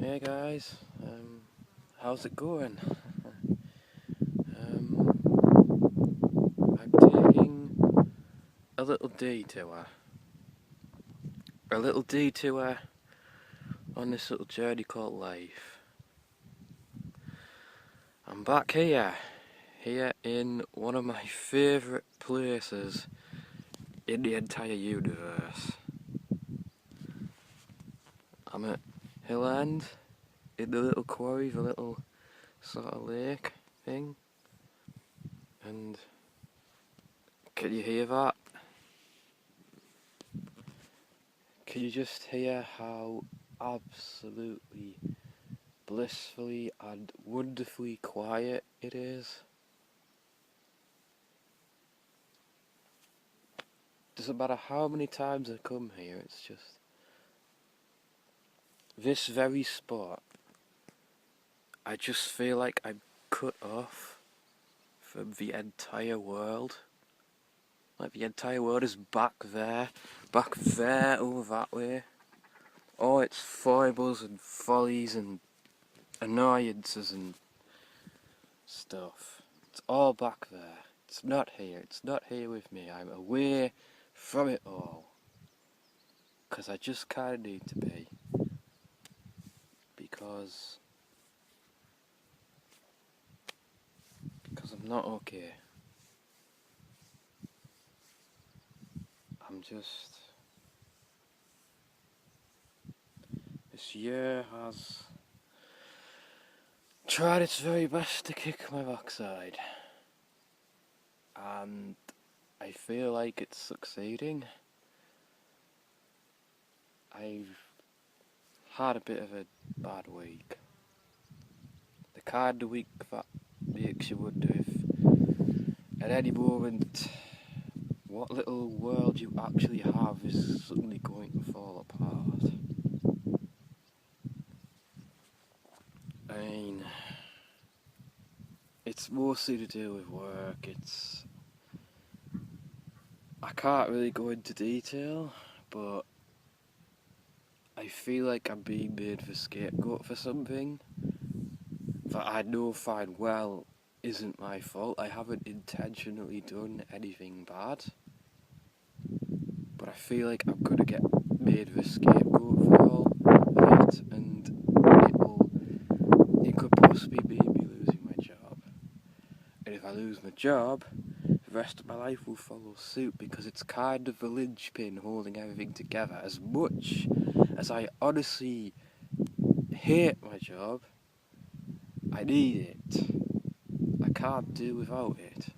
Hey guys, how's it going? um, I'm taking a little detour, on this little journey called life. I'm back here in one of my favourite places in the entire universe. I'm at Hill End, in the little quarry, the little sort of lake thing, and can you hear that? Can you just hear how absolutely blissfully and wonderfully quiet it is? Doesn't matter how many times I come here, it's just this very spot. I just feel like I'm cut off from the entire world. Like the entire world is back there, over that way. All its foibles and follies and annoyances and stuff. It's all back there. It's not here. It's not here with me. I'm away from it all. 'Cause I just kinda need to be. Because I'm not okay. I'm just... This year has tried its very best to kick my backside. And I feel like it's succeeding. I've had a bit of a bad week. The kind of week that makes you wonder if at any moment what little world you actually have is suddenly going to fall apart. I mean, it's mostly to do with work. I can't really go into detail, but I feel like I'm being made the scapegoat for something that I know fine well isn't my fault. I haven't intentionally done anything bad, but I feel like I'm gonna get made the scapegoat for all of it, and it could possibly be me losing my job. And if I lose my job, the rest of my life will follow suit, because it's kind of the linchpin holding everything together. As much as I honestly hate my job, I need it. I can't do without it.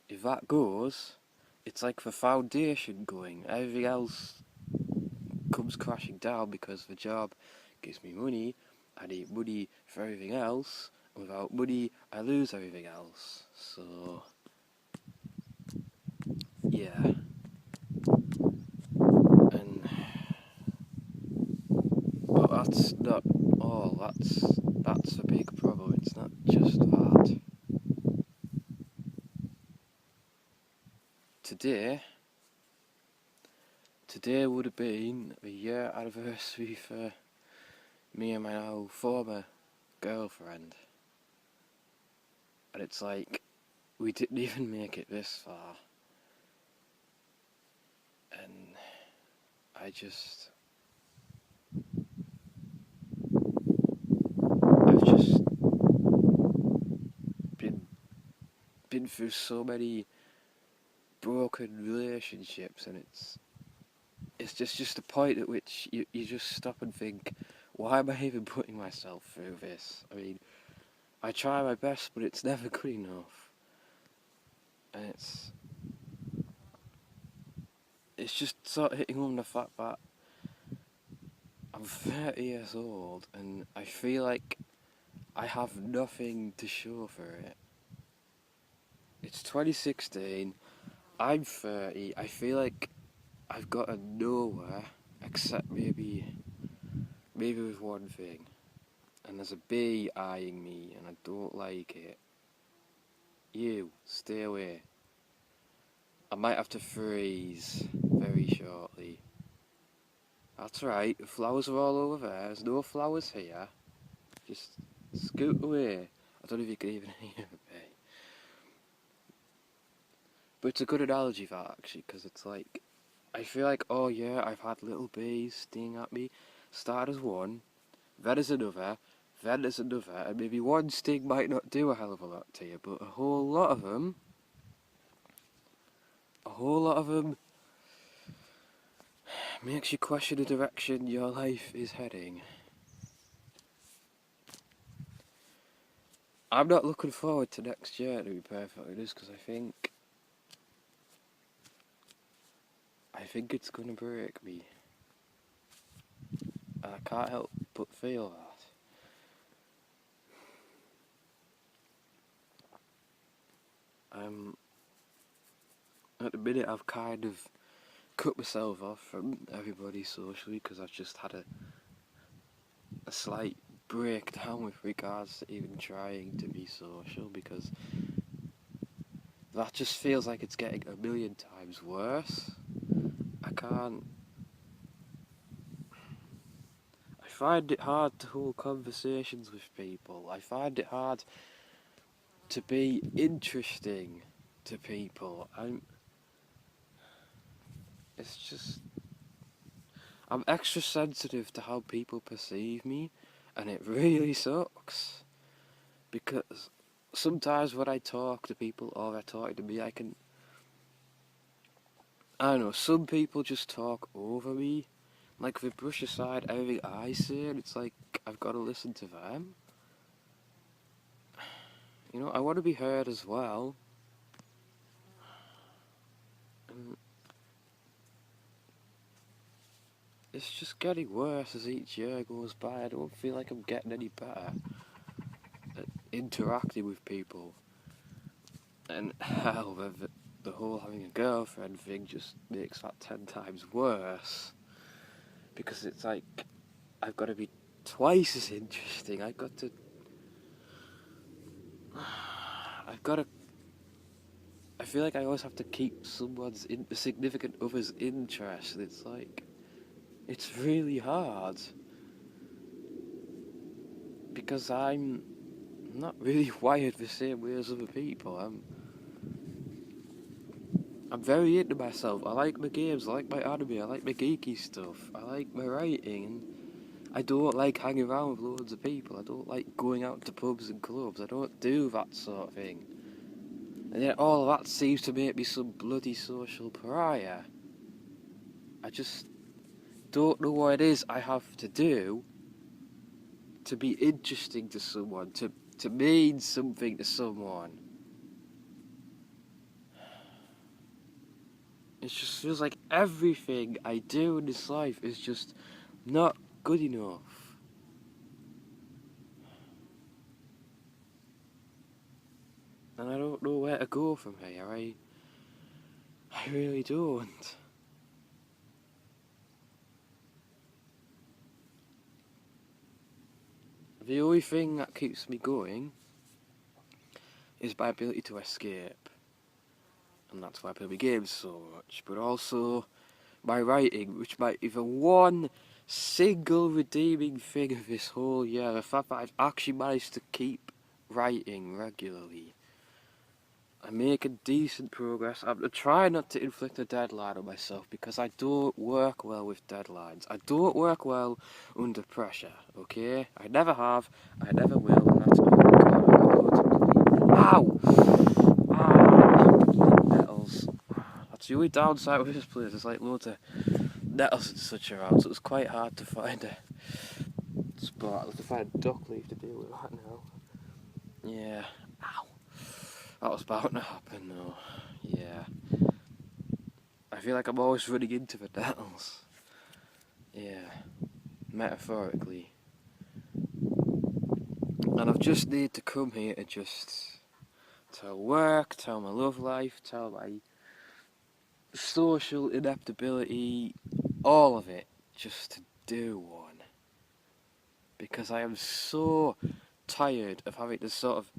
If that goes, it's like the foundation going. Everything else comes crashing down, because the job gives me money. I need money for everything else. And without money, I lose everything else. So, yeah. And but that's not all. That's the big problem. It's not just that. Today would have been the year anniversary for me and my now former girlfriend. And it's like, we didn't even make it this far. And I've just been through so many broken relationships, and it's just a point at which you just stop and think, why am I even putting myself through this? I mean, I try my best, but it's never good enough. And it's just sort of hitting home the fact that I'm 30 years old and I feel like I have nothing to show for it. It's 2016, I'm 30, I feel like I've gotten nowhere except maybe with one thing. And there's a bee eyeing me and I don't like it. You, stay away. I might have to freeze very shortly. That's right, the flowers are all over there. There's no flowers here. Just scoot away. I don't know if you can even hear a bee. But it's a good analogy for that, actually, because it's like, I feel like, oh yeah, I've had little bees sting at me. Start as one, then as another, then as another, and maybe one sting might not do a hell of a lot to you, but a whole lot of them, makes you question the direction your life is heading. I'm not looking forward to next year, to be perfectly honest, because I think it's gonna break me. And I can't help but feel that. At the minute I've kind of cut myself off from everybody socially because I've just had a slight breakdown with regards to even trying to be social, because that just feels like it's getting a million times worse. I find it hard to hold conversations with people. I find it hard to be interesting to people. I'm extra sensitive to how people perceive me, and it really sucks. Because sometimes when I talk to people or they're talking to me, I don't know, some people just talk over me. Like, they brush aside everything I say, and it's like, I've got to listen to them. You know, I want to be heard as well. And it's just getting worse as each year goes by. I don't feel like I'm getting any better at interacting with people. And hell, the whole having a girlfriend thing just makes that 10 times worse. Because it's like, I've got to be twice as interesting. I've got to... I feel like I always have to keep someone's significant other's interest. It's like, it's really hard. Because I'm not really wired the same way as other people. I'm very into myself. I like my games, I like my anime, I like my geeky stuff, I like my writing, and I don't like hanging around with loads of people. I don't like going out to pubs and clubs. I don't do that sort of thing. And yet all of that seems to make me some bloody social pariah. I just don't know what it is I have to do to be interesting to someone, to mean something to someone. It just feels like everything I do in this life is just not good enough. And I don't know where to go from here. I really don't. The only thing that keeps me going is my ability to escape. And that's why I play my games so much. But also my writing, which might be the one single redeeming thing of this whole year. The fact that I've actually managed to keep writing regularly. I'm making decent progress. I'm trying not to inflict a deadline on myself because I don't work well with deadlines. I don't work well under pressure, okay? I never have, I never will, and that's all. Ow! Ah, nettles. That's the only downside with this place. There's like loads of nettles and such around, so it's quite hard to find a spot. I'll have to find a duck leaf to deal with that now. Yeah. Ow. That was bound to happen though. Yeah. I feel like I'm always running into the nettles. Yeah. Metaphorically. And I've just need to come here to just tell work, tell my love life, tell my social ineptability, all of it, just to do one. Because I am so tired of having to sort of...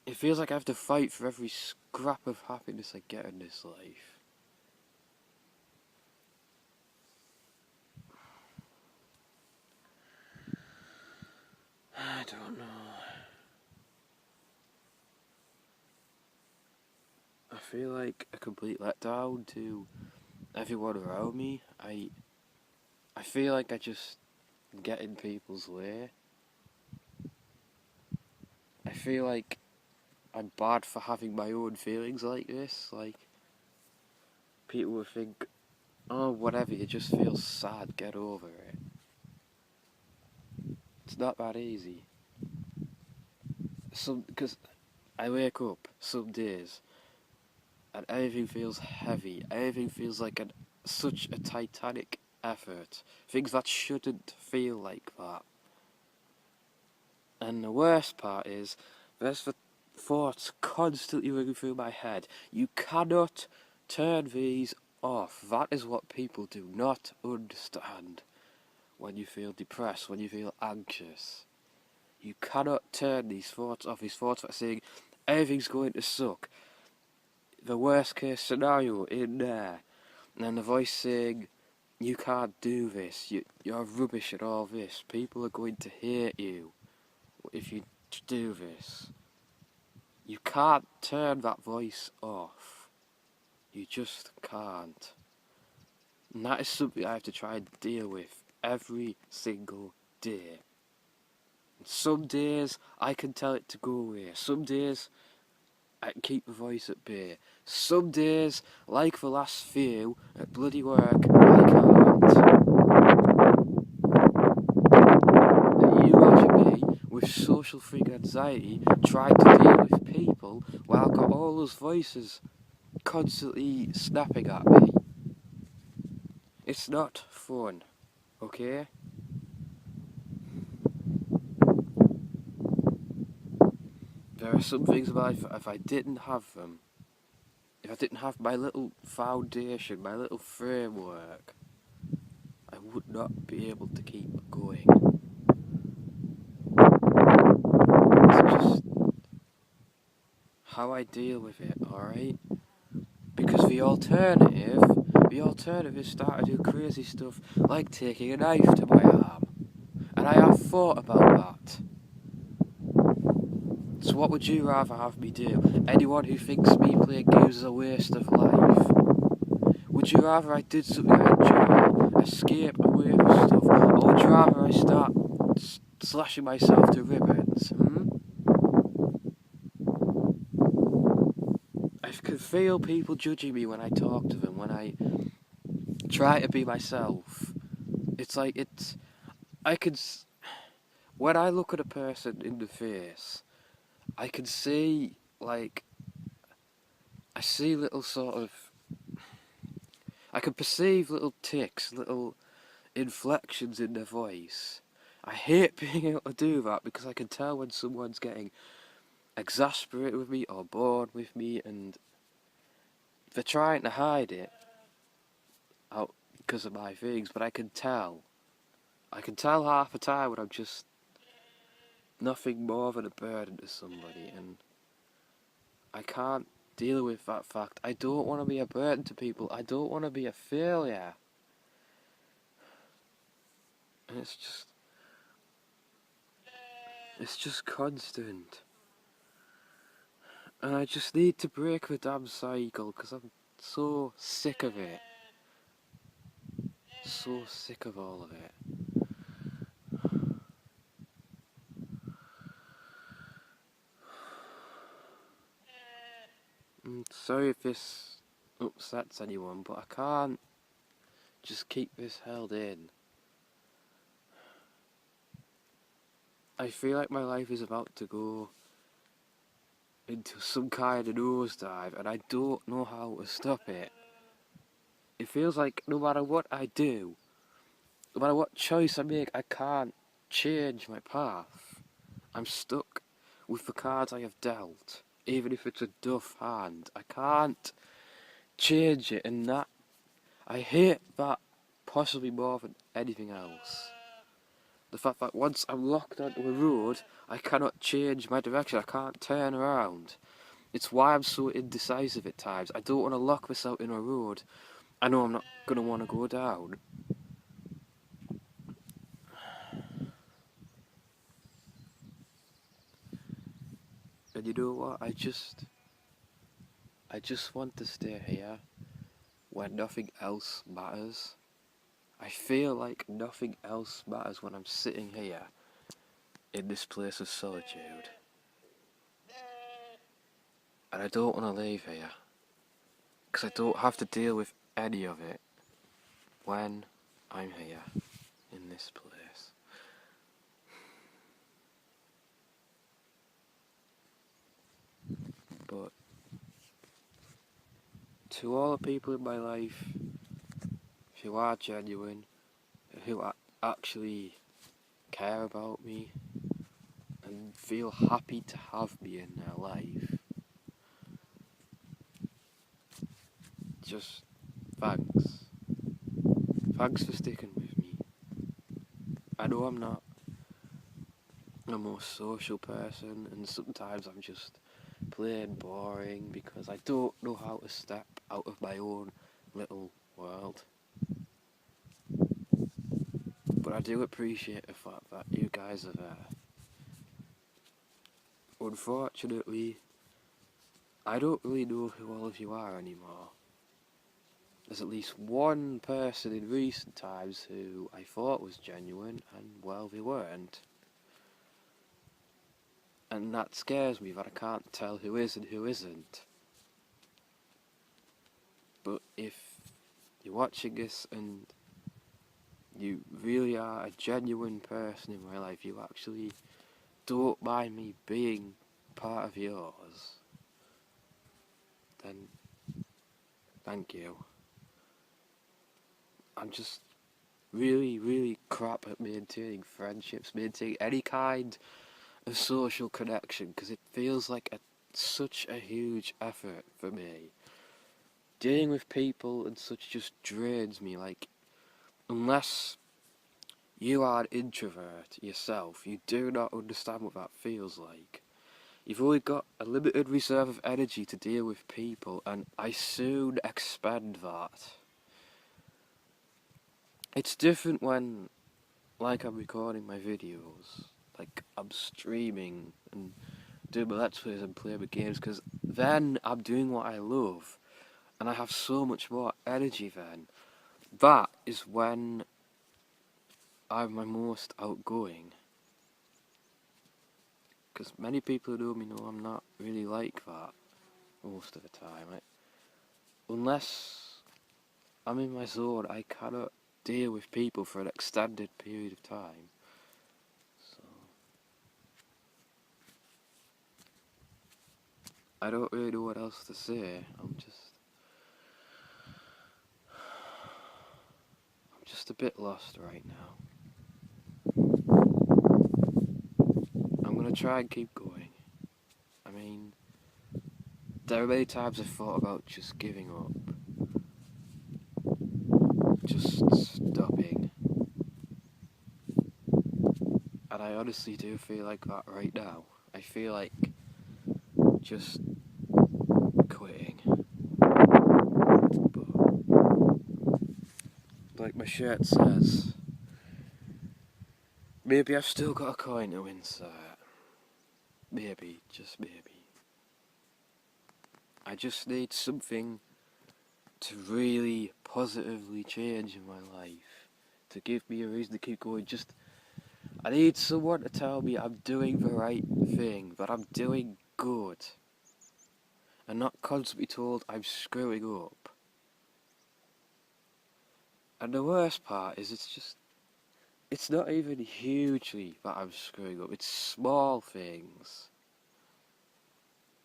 It feels like I have to fight for every scrap of happiness I get in this life. don't know. I feel like a complete letdown to everyone around me. I feel like I just get in people's way. I feel like I'm bad for having my own feelings like this. Like, people would think, oh, whatever, you just feel sad, get over it. It's not that easy. Because I wake up some days and everything feels heavy. Everything feels like such a titanic effort. Things that shouldn't feel like that. And the worst part is, there's the thoughts constantly running through my head. You cannot turn these off. That is what people do not understand when you feel depressed, when you feel anxious. You cannot turn these thoughts off. These thoughts are saying everything's going to suck. The worst case scenario in there. And then the voice saying, you can't do this. You're rubbish at all this. People are going to hate you if you do this. You can't turn that voice off. You just can't. And that is something I have to try and deal with every single day. And some days I can tell it to go away. Some days I can keep the voice at bay. Some days, like the last few at bloody work, I can't. You imagine me with social freak anxiety trying to deal with people while I've got all those voices constantly snapping at me. It's not fun, okay? There are some things in life, if I didn't have them, if I didn't have my little foundation, my little framework, I would not be able to keep going. It's just how I deal with it, alright? Because the alternative is start to do crazy stuff like taking a knife to my arm. And I have thought about that. So what would you rather have me do? Anyone who thinks me playing games is a waste of life? Would you rather I did something I enjoy, escape away from stuff, or would you rather I start slashing myself to ribbons? I can feel people judging me when I talk to them, when I try to be myself. It's like when I look at a person in the face, I can see, like, I see little sort of, I can perceive little ticks, little inflections in their voice. I hate being able to do that because I can tell when someone's getting exasperated with me or bored with me, and they're trying to hide it out because of my things, but I can tell. I can tell half the time when I'm just nothing more than a burden to somebody, and I can't deal with that fact. I don't want to be a burden to people. I don't want to be a failure. And it's just constant. And I just need to break the damn cycle because I'm so sick of it. So sick of all of it. I'm sorry if this upsets anyone, but I can't just keep this held in. I feel like my life is about to go into some kind of nosedive, and I don't know how to stop it. It feels like no matter what I do, no matter what choice I make, I can't change my path. I'm stuck with the cards I have dealt, even if it's a duff hand. I can't change it, and that I hate that possibly more than anything else. The fact that once I'm locked onto a road, I cannot change my direction. I can't turn around. It's why I'm so indecisive at times. I don't want to lock myself in a road I know I'm not going to want to go down. And you know what? I just want to stay here where nothing else matters. I feel like nothing else matters when I'm sitting here in this place of solitude. And I don't want to leave here, because I don't have to deal with any of it when I'm here in this place. But to all the people in my life who are genuine, who actually care about me and feel happy to have me in their life, just thanks. Thanks for sticking with me. I know I'm not the most social person, and sometimes I'm just plain boring because I don't know how to step out of my own little world. But I do appreciate the fact that you guys are there. Unfortunately, I don't really know who all of you are anymore. There's at least one person in recent times who I thought was genuine, and well, they weren't. And that scares me that I can't tell who is and who isn't. But if you're watching this and you really are a genuine person in my life, you actually don't mind me being part of yours, then thank you. I'm just really, really crap at maintaining friendships, maintaining any kind of social connection, because it feels like such a huge effort for me. Dealing with people and such just drains me, like, unless you are an introvert yourself, you do not understand what that feels like. You've only got a limited reserve of energy to deal with people, and I soon expend that. It's different when, like, I'm recording my videos, like I'm streaming and doing my let's plays and playing my games, because then I'm doing what I love, and I have so much more energy then. That is when I'm my most outgoing. Because many people who know me know I'm not really like that most of the time. Unless I'm in my zone, I cannot deal with people for an extended period of time. So I don't really know what else to say. I'm just a bit lost right now. I'm gonna try and keep going. I mean, there are many times I've thought about just giving up. Just stopping. And I honestly do feel like that right now. I feel like just quitting. But like my shirt says, maybe I've still got a coin to insert. Maybe, just maybe. I just need something to really positively change in my life, to give me a reason to keep going. I need someone to tell me I'm doing the right thing, that I'm doing good, and not constantly told I'm screwing up. And the worst part is it's not even hugely that I'm screwing up, it's small things.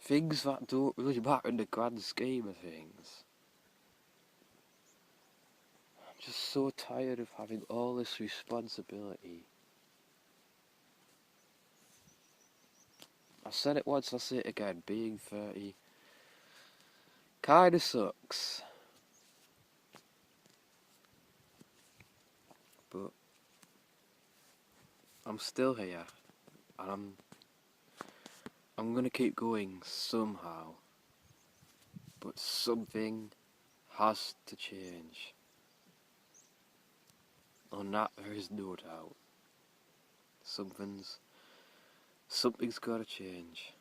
Things that don't really matter in the grand scheme of things. I'm just so tired of having all this responsibility. I said it once, I'll say it again, being 30 kinda sucks. But I'm still here, and I'm gonna keep going somehow. But something has to change. On that there is no doubt. Something's gotta change.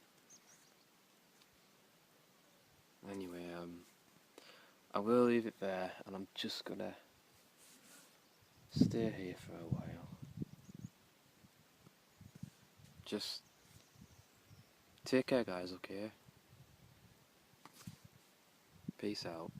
Anyway, I will leave it there, and I'm just gonna stay here for a while. Just take care, guys, okay? Peace out.